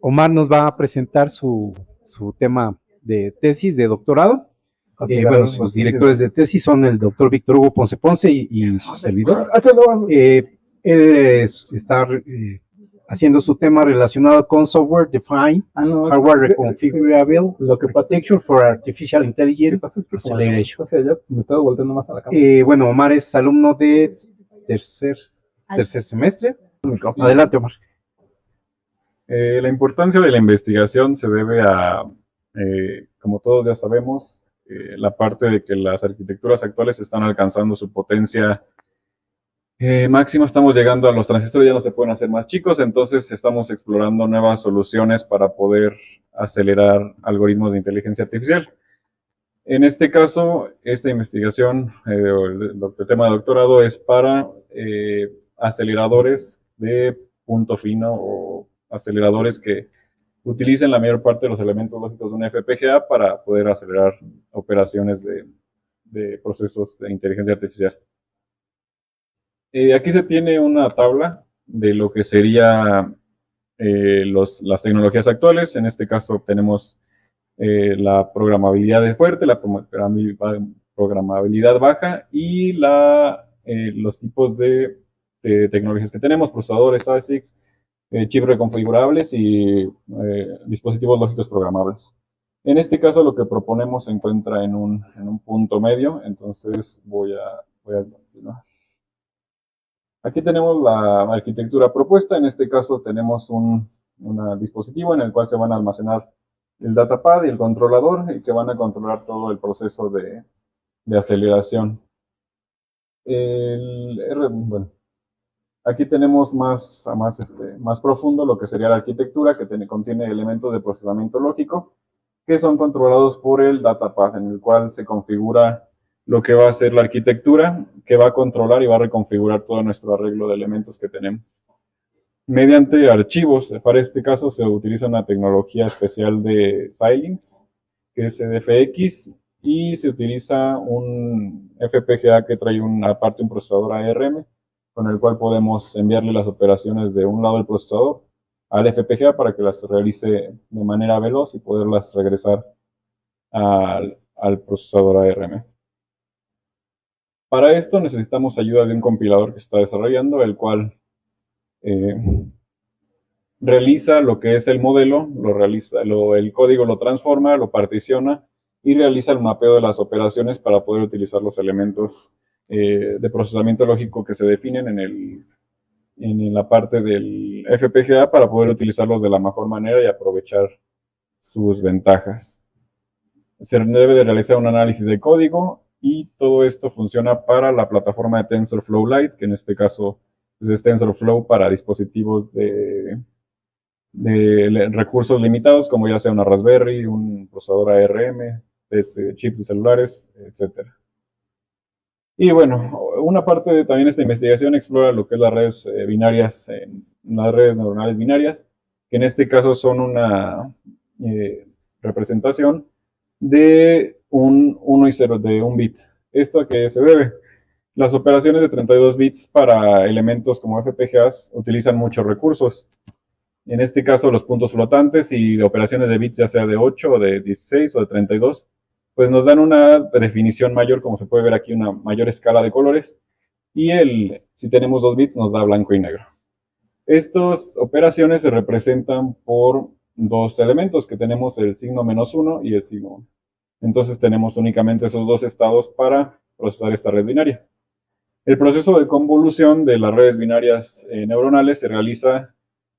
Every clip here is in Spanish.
Omar nos va a presentar su tema de tesis de doctorado. Bueno, sus directores de tesis son el doctor Víctor Hugo Ponce Ponce y su servidor. Él está haciendo su tema relacionado con Software Defined Hardware Reconfigurable Architecture for Artificial Intelligence Acceleration. Me estaba volteando más a la cámara. Bueno, Omar es alumno de tercer semestre. Adelante, Omar. La importancia de la investigación se debe a, como todos ya sabemos, la parte de que las arquitecturas actuales están alcanzando su potencia máxima. Estamos llegando a los transistores, ya no se pueden hacer más chicos, entonces estamos explorando nuevas soluciones para poder acelerar algoritmos de inteligencia artificial. En este caso, esta investigación, el tema de doctorado es para aceleradores de punto fino o aceleradores que utilicen la mayor parte de los elementos lógicos de una FPGA para poder acelerar operaciones de procesos de inteligencia artificial. Aquí se tiene una tabla de lo que sería las tecnologías actuales. En este caso tenemos la programabilidad fuerte, la programabilidad baja y los tipos de tecnologías que tenemos, procesadores ASICs, chips reconfigurables y dispositivos lógicos programables. En este caso lo que proponemos se encuentra en un punto medio, entonces voy a continuar. Aquí tenemos la arquitectura propuesta. En este caso tenemos un dispositivo en el cual se van a almacenar el datapad y el controlador y que van a controlar todo el proceso de aceleración. Bueno, aquí tenemos más profundo lo que sería la arquitectura, que contiene elementos de procesamiento lógico que son controlados por el datapad, en el cual se configura lo que va a ser la arquitectura, que va a controlar y va a reconfigurar todo nuestro arreglo de elementos que tenemos. Mediante archivos, para este caso se utiliza una tecnología especial de Xilinx, que es CDFX, y se utiliza un FPGA que trae aparte un procesador ARM, con el cual podemos enviarle las operaciones de un lado del procesador al FPGA para que las realice de manera veloz y poderlas regresar al procesador ARM. Para esto necesitamos ayuda de un compilador que se está desarrollando, el cual realiza lo que es el modelo, el código lo transforma, lo particiona y realiza el mapeo de las operaciones para poder utilizar los elementos de procesamiento lógico que se definen en la parte del FPGA para poder utilizarlos de la mejor manera y aprovechar sus ventajas. Se debe de realizar un análisis de código y todo esto funciona para la plataforma de TensorFlow Lite, que en este caso pues, es TensorFlow para dispositivos de recursos limitados, como ya sea una Raspberry, un procesador ARM, chips de celulares, etc. Y bueno, una parte de también esta investigación explora lo que es las redes binarias, las redes neuronales binarias, que en este caso son una representación de un 1 y 0, de un bit. ¿Esto a qué se debe? Las operaciones de 32 bits para elementos como FPGAs utilizan muchos recursos. En este caso, los puntos flotantes y operaciones de bits, ya sea de 8 o de 16 o de 32, pues nos dan una definición mayor, como se puede ver aquí, una mayor escala de colores. Y si tenemos 2 bits, nos da blanco y negro. Estas operaciones se representan por dos elementos, que tenemos el signo -1 y el signo 1. Entonces tenemos únicamente esos dos estados para procesar esta red binaria. El proceso de convolución de las redes binarias neuronales se realiza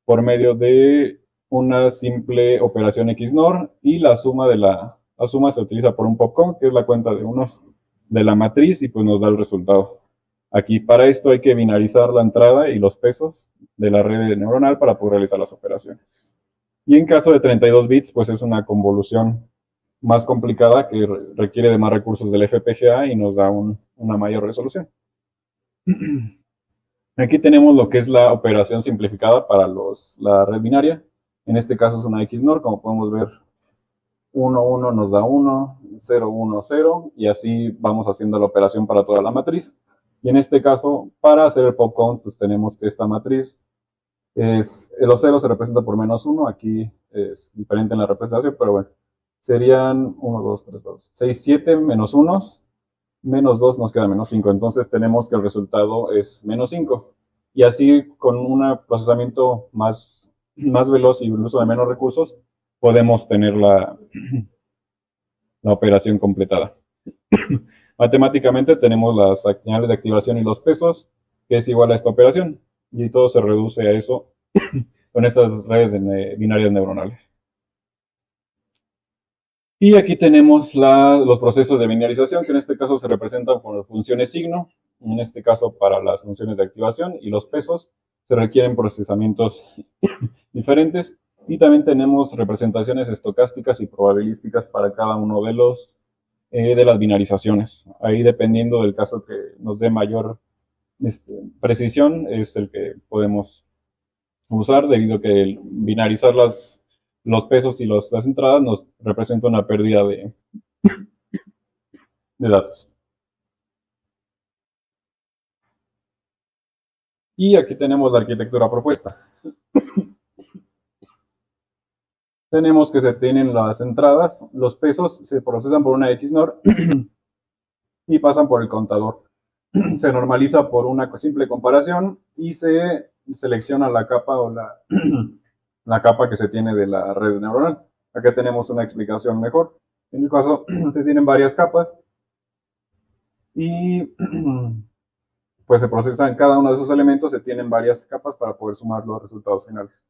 por medio de una simple operación XNOR y la suma se utiliza por un popcount, que es la cuenta de unos de la matriz y pues nos da el resultado. Aquí para esto hay que binarizar la entrada y los pesos de la red neuronal para poder realizar las operaciones. Y en caso de 32 bits, pues es una convolución más complicada que requiere de más recursos del FPGA y nos da una mayor resolución. Aquí tenemos lo que es la operación simplificada para la red binaria. En este caso es una XNOR, como podemos ver, 1, 1 nos da 1, 0, 1, 0, y así vamos haciendo la operación para toda la matriz. Y en este caso, para hacer el popcount, pues tenemos que esta matriz Los ceros se representan por -1, aquí es diferente en la representación, pero bueno, serían 1, 2, 3, 4, 6, 7, -1, -2 nos queda -5, entonces tenemos que el resultado es -5. Y así con un procesamiento más veloz y el uso de menos recursos, podemos tener la operación completada. Matemáticamente tenemos las señales de activación y los pesos, que es igual a esta operación, y todo se reduce a eso con estas redes binarias neuronales. Y aquí tenemos los procesos de binarización, que en este caso se representan por funciones signo, en este caso para las funciones de activación, y los pesos se requieren procesamientos diferentes, y también tenemos representaciones estocásticas y probabilísticas para cada uno de las binarizaciones. Ahí, dependiendo del caso que nos dé mayor precisión, es el que podemos usar, debido a que el binarizar los pesos y las entradas nos representa una pérdida de datos. Y aquí tenemos la arquitectura propuesta. Tenemos que se tienen las entradas, los pesos se procesan por una XNOR y pasan por el contador. Se normaliza por una simple comparación y se selecciona la capa o la capa que se tiene de la red neuronal. Acá tenemos una explicación mejor. En el caso, ustedes tienen varias capas y pues se procesan cada uno de esos elementos, se tienen varias capas para poder sumar los resultados finales.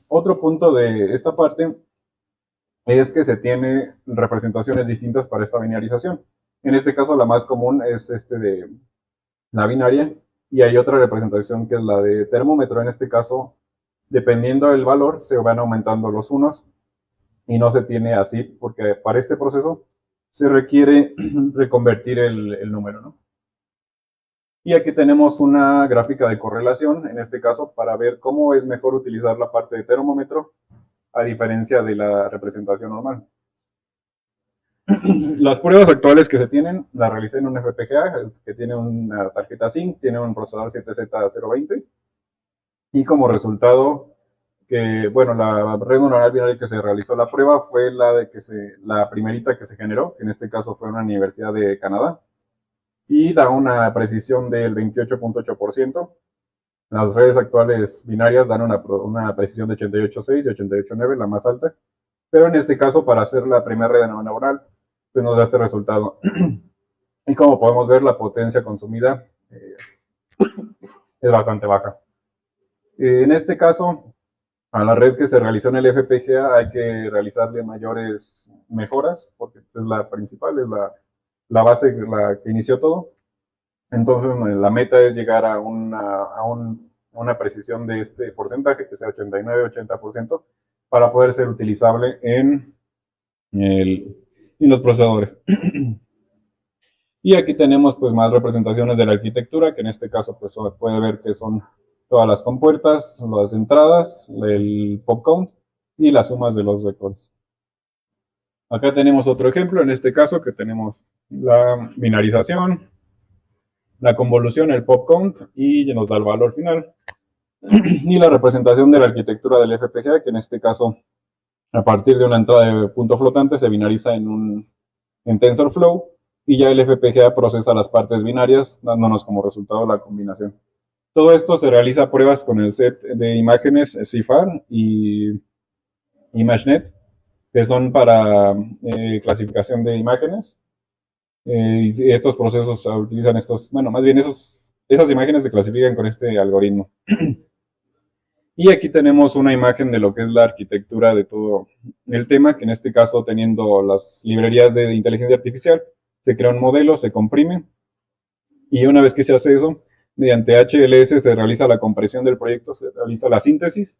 Otro punto de esta parte es que se tiene representaciones distintas para esta binarización. En este caso, la más común es de la binaria, y hay otra representación que es la de termómetro. En este caso, dependiendo del valor, se van aumentando los unos, y no se tiene así, porque para este proceso se requiere reconvertir el número, ¿no? Y aquí tenemos una gráfica de correlación, en este caso, para ver cómo es mejor utilizar la parte de termómetro a diferencia de la representación normal. Las pruebas actuales que se tienen, las realicé en un FPGA que tiene una tarjeta SYNC, tiene un procesador 7Z020, y como resultado, bueno, la red neuronal binaria que se realizó la prueba fue la primerita que se generó, que en este caso fue en una universidad de Canadá, y da una precisión del 28.8%. Las redes actuales binarias dan una precisión de 88.6 y 88.9, la más alta, pero en este caso, para hacer la primera red neuronal, pues nos da este resultado. Y como podemos ver, la potencia consumida es bastante baja. En este caso, a la red que se realizó en el FPGA hay que realizarle mayores mejoras, porque es la principal, es la base, la que inició todo. Entonces, la meta es llegar a una precisión de este porcentaje, que sea 89-80%, para poder ser utilizable en los procesadores. Y aquí tenemos pues más representaciones de la arquitectura, que en este caso pues se puede ver que son todas las compuertas, las entradas, el pop count y las sumas de los vectores. Acá tenemos otro ejemplo, en este caso que tenemos la binarización, la convolución, el pop count, y nos da el valor final. Y la representación de la arquitectura del FPGA, que en este caso, a partir de una entrada de punto flotante, se binariza en TensorFlow, y ya el FPGA procesa las partes binarias, dándonos como resultado la combinación. Todo esto se realiza pruebas con el set de imágenes CIFAR y ImageNet, que son para clasificación de imágenes. Y estos procesos utilizan más bien esas imágenes se clasifican con este algoritmo. Y aquí tenemos una imagen de lo que es la arquitectura de todo el tema, que en este caso, teniendo las librerías de inteligencia artificial, se crea un modelo, se comprime, y una vez que se hace eso, mediante HLS se realiza la compresión del proyecto, se realiza la síntesis,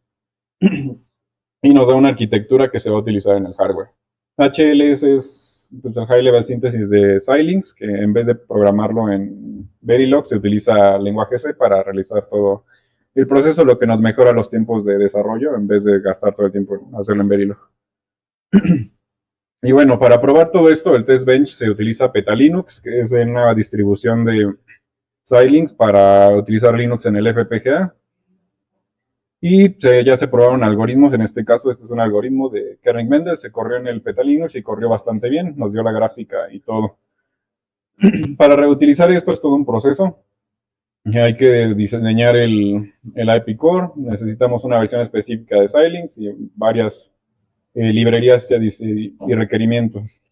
y nos da una arquitectura que se va a utilizar en el hardware. HLS es pues, el High Level Synthesis de Xilinx, que en vez de programarlo en Verilog, se utiliza lenguaje C para realizar todo el proceso, lo que nos mejora los tiempos de desarrollo, en vez de gastar todo el tiempo en hacerlo en Verilog. Y bueno, para probar todo esto, el Test Bench se utiliza PetaLinux, que es una distribución de Xilinx para utilizar Linux en el FPGA. Y ya se probaron algoritmos, en este caso este es un algoritmo de Kernel Mendel, se corrió en el PetaLinux y corrió bastante bien, nos dio la gráfica y todo. Para reutilizar esto es todo un proceso. Hay que diseñar el IP Core, necesitamos una versión específica de Xilinx y varias librerías y requerimientos.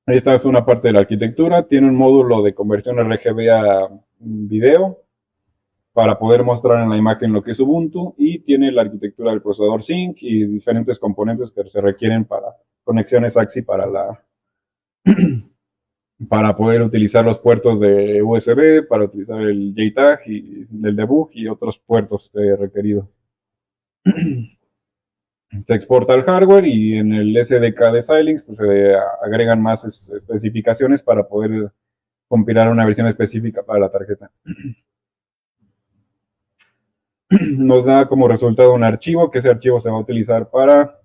Esta es una parte de la arquitectura, tiene un módulo de conversión RGB a video para poder mostrar en la imagen lo que es Ubuntu, y tiene la arquitectura del procesador Sync y diferentes componentes que se requieren para conexiones AXI para poder utilizar los puertos de USB, para utilizar el JTAG y el debug y otros puertos requeridos. Se exporta al hardware y en el SDK de Xilinx pues, se agregan más especificaciones para poder compilar una versión específica para la tarjeta. Nos da como resultado un archivo, que ese archivo se va a utilizar para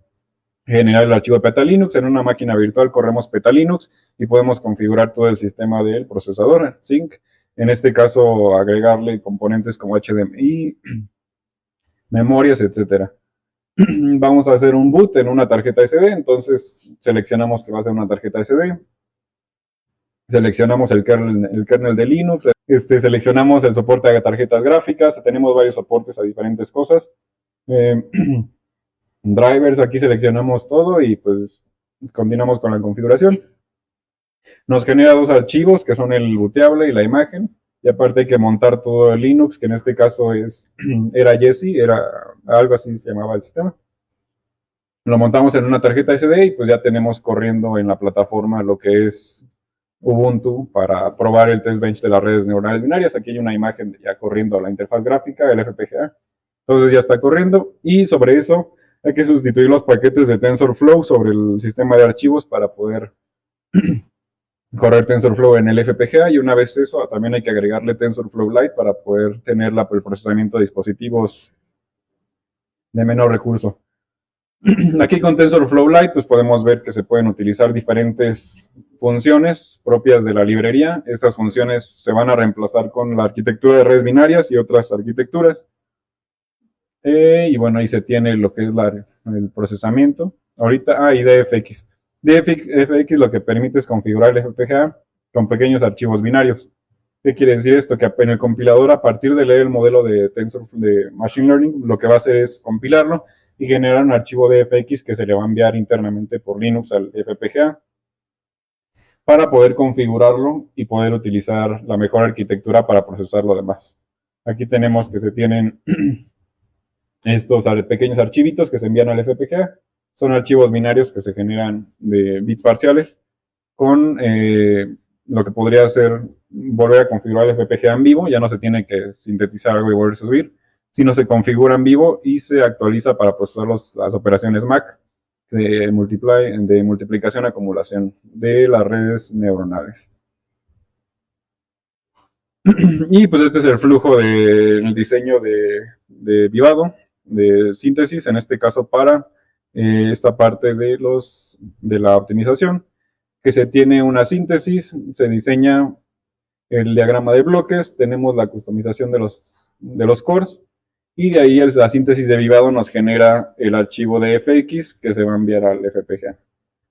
generar el archivo de PetaLinux. En una máquina virtual corremos PetaLinux y podemos configurar todo el sistema del procesador Sync. En este caso agregarle componentes como HDMI, memorias, etcétera. Vamos a hacer un boot en una tarjeta SD, entonces seleccionamos que va a ser una tarjeta SD, seleccionamos el kernel de Linux, seleccionamos el soporte a tarjetas gráficas, tenemos varios soportes a diferentes cosas, drivers, aquí seleccionamos todo y pues continuamos con la configuración. Nos genera dos archivos que son el booteable y la imagen, y aparte hay que montar todo el Linux, que en este caso era Jessie, era algo así se llamaba el sistema. Lo montamos en una tarjeta SD y pues ya tenemos corriendo en la plataforma lo que es Ubuntu para probar el test bench de las redes neuronales binarias. Aquí hay una imagen ya corriendo la interfaz gráfica, el FPGA. Entonces ya está corriendo, y sobre eso hay que sustituir los paquetes de TensorFlow sobre el sistema de archivos para poder correr TensorFlow en el FPGA, y una vez eso también hay que agregarle TensorFlow Lite para poder tener el procesamiento de dispositivos de menor recurso. Aquí con TensorFlow Lite pues podemos ver que se pueden utilizar diferentes funciones propias de la librería. Estas funciones se van a reemplazar con la arquitectura de redes binarias y otras arquitecturas. Y bueno, ahí se tiene lo que es el procesamiento. Ahorita, y DFX. DFX lo que permite es configurar el FPGA con pequeños archivos binarios. ¿Qué quiere decir esto? Que en el compilador, a partir de leer el modelo de Machine Learning, lo que va a hacer es compilarlo y generar un archivo DFX que se le va a enviar internamente por Linux al FPGA para poder configurarlo y poder utilizar la mejor arquitectura para procesar lo demás. Aquí tenemos que se tienen estos pequeños archivitos que se envían al FPGA. Son archivos binarios que se generan de bits parciales con lo que podría ser volver a configurar el FPGA en vivo. Ya no se tiene que sintetizar algo y volver a subir, sino se configura en vivo y se actualiza para procesar las operaciones MAC de multiplicación y acumulación de las redes neuronales. Y pues este es el flujo del diseño de Vivado, de síntesis, en este caso para esta parte de la optimización, que se tiene una síntesis, se diseña el diagrama de bloques, tenemos la customización de los cores, y de ahí la síntesis de Vivado nos genera el archivo de FX que se va a enviar al FPGA.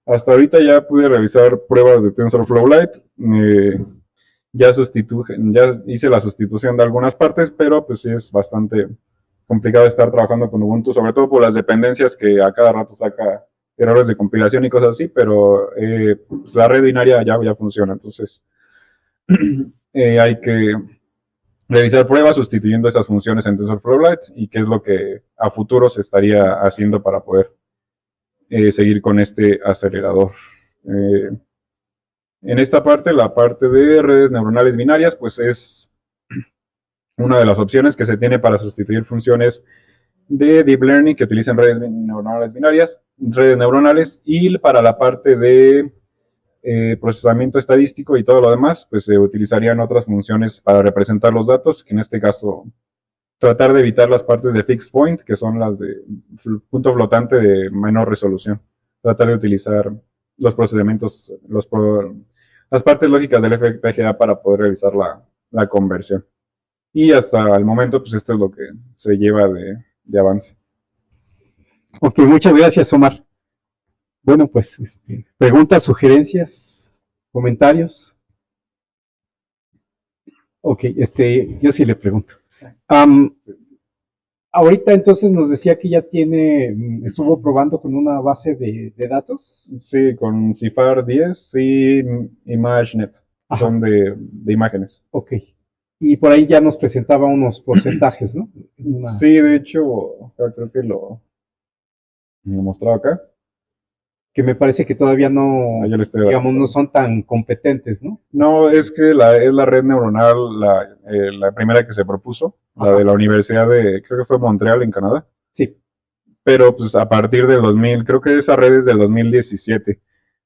Hasta ahorita ya pude revisar pruebas de TensorFlow Lite, ya hice la sustitución de algunas partes, pero pues sí es bastante complicado estar trabajando con Ubuntu, sobre todo por las dependencias que a cada rato saca errores de compilación y cosas así, pero pues la red binaria ya funciona, entonces hay que revisar pruebas sustituyendo esas funciones en TensorFlow Lite, y qué es lo que a futuro se estaría haciendo para poder seguir con este acelerador. En esta parte, la parte de redes neuronales binarias, pues es una de las opciones que se tiene para sustituir funciones de Deep Learning que utilizan redes neuronales binarias, redes neuronales, y para la parte de procesamiento estadístico y todo lo demás, pues se utilizarían otras funciones para representar los datos, que en este caso tratar de evitar las partes de fixed point, que son las de punto flotante de menor resolución. Tratar de utilizar los procesamientos, las partes lógicas del FPGA para poder realizar la conversión. Y hasta el momento, pues esto es lo que se lleva de avance. Ok, muchas gracias, Omar. Bueno, pues, preguntas, sugerencias, comentarios. Ok, yo sí le pregunto. Ahorita entonces nos decía que ya estuvo probando con una base de datos. Sí, con Cifar 10 y ImageNet, Ajá. son de imágenes. Ok. Y por ahí ya nos presentaba unos porcentajes, ¿no? Sí, de hecho, creo que lo mostraba acá. Que me parece que todavía no, Yo le estoy digamos, dando. no son tan competentes, ¿no? No, es que es la red neuronal, la primera que se propuso, la Ajá. de la Universidad creo que fue Montreal, en Canadá. Sí. Pero pues a partir del 2000, creo que esa red es del 2017.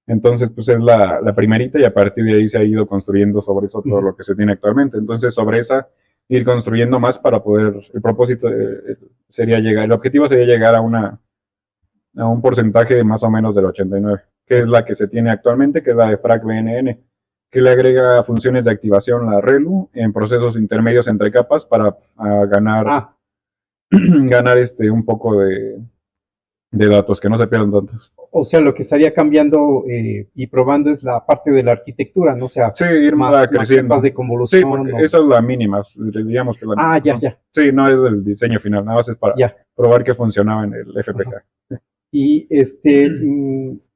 Entonces, pues es la primerita y a partir de ahí se ha ido construyendo sobre eso todo lo que se tiene actualmente. Entonces, sobre esa, ir construyendo más para poder, el propósito sería llegar, el objetivo sería llegar a un porcentaje más o menos del 89, que es la que se tiene actualmente, que es la de FragBNN, que le agrega funciones de activación a la ReLU en procesos intermedios entre capas para ganar, ganar un poco de datos, que no se pierdan tantos. O sea, lo que estaría cambiando y probando es la parte de la arquitectura, ¿no? O sea, sí, ir más creciendo. capas de convolución. Sí, porque esa es la mínima, digamos que la ya. Sí, no es del diseño final, nada más es para probar que funcionaba en el FPGA. Y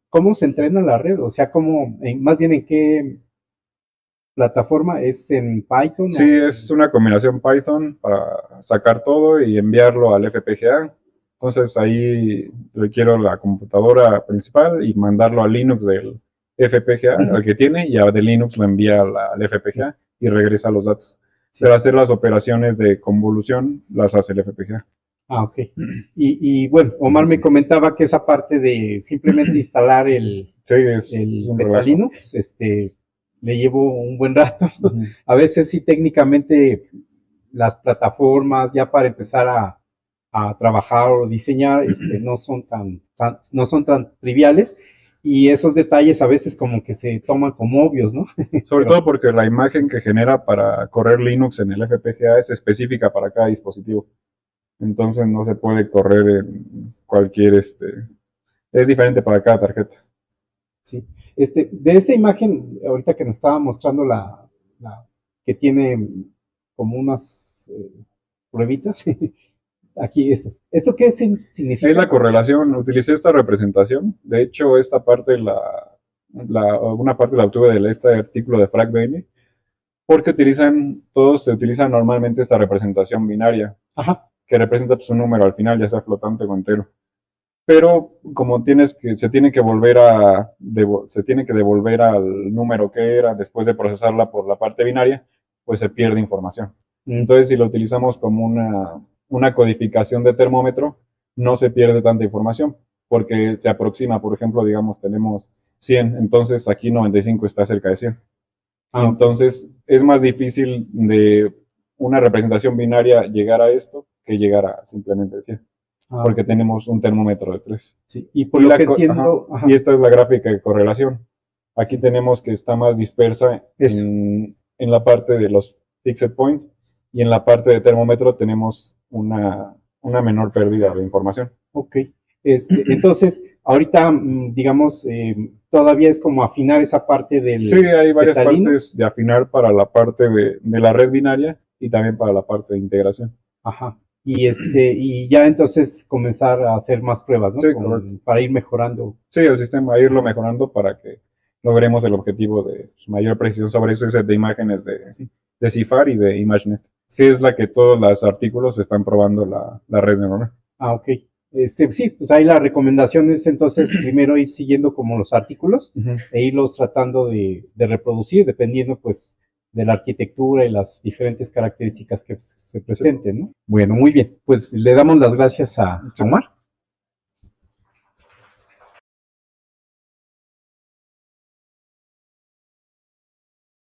¿cómo se entrena la red? O sea, más bien en qué plataforma, ¿es en Python? Sí, es una combinación Python para sacar todo y enviarlo al FPGA. Entonces ahí requiero la computadora principal y mandarlo al Linux del FPGA, al que tiene, y de Linux lo envía al FPGA y regresa los datos. Pero hacer las operaciones de convolución las hace el FPGA. Ok. Y bueno, Omar me comentaba que esa parte de simplemente instalar el Beta Linux, le llevo un buen rato. A veces sí, técnicamente las plataformas ya para empezar a trabajar o diseñar no son tan triviales, y esos detalles a veces como que se toman como obvios, ¿no? Sobre todo porque la imagen que genera para correr Linux en el FPGA es específica para cada dispositivo. Entonces no se puede correr en cualquier, es diferente para cada tarjeta. Sí. De esa imagen, ahorita que nos estaba mostrando la que tiene como unas pruebitas, aquí ¿esto qué significa? Es la correlación, utilicé esta representación, de hecho esta parte una parte la obtuve de este artículo de FragBN, porque todos se utilizan normalmente esta representación binaria. Ajá. Que representa pues, un número al final, ya sea flotante o entero. Pero como se tiene que devolver al número que era después de procesarla por la parte binaria, pues se pierde información. Entonces, si lo utilizamos como una codificación de termómetro, no se pierde tanta información, porque se aproxima, por ejemplo, digamos, tenemos 100, entonces aquí 95 está cerca de 100. Entonces, es más difícil de una representación binaria llegar a esto que llegar a simplemente 100. Porque tenemos un termómetro de 3. Sí, y por lo que entiendo... Y esta es la gráfica de correlación. Aquí tenemos que está más dispersa en la parte de los fixed point, y en la parte de termómetro tenemos una menor pérdida de información. Ok. Entonces, ahorita, digamos, todavía es como afinar esa parte del... Sí, hay varias partes de afinar para la parte de la red binaria y también para la parte de integración. Ajá. Y ya entonces comenzar a hacer más pruebas, ¿no? Sí, para ir mejorando. Sí, el sistema, irlo mejorando para que logremos el objetivo de mayor precisión sobre ese set de imágenes de Cifar y de ImageNet, que es la que todos los artículos están probando la red neuronal. Ah, ok. Sí, pues ahí la recomendación es entonces primero ir siguiendo como los artículos e irlos tratando de reproducir dependiendo pues de la arquitectura y las diferentes características que se presenten, ¿no? Bueno, muy bien. Pues le damos las gracias a Omar.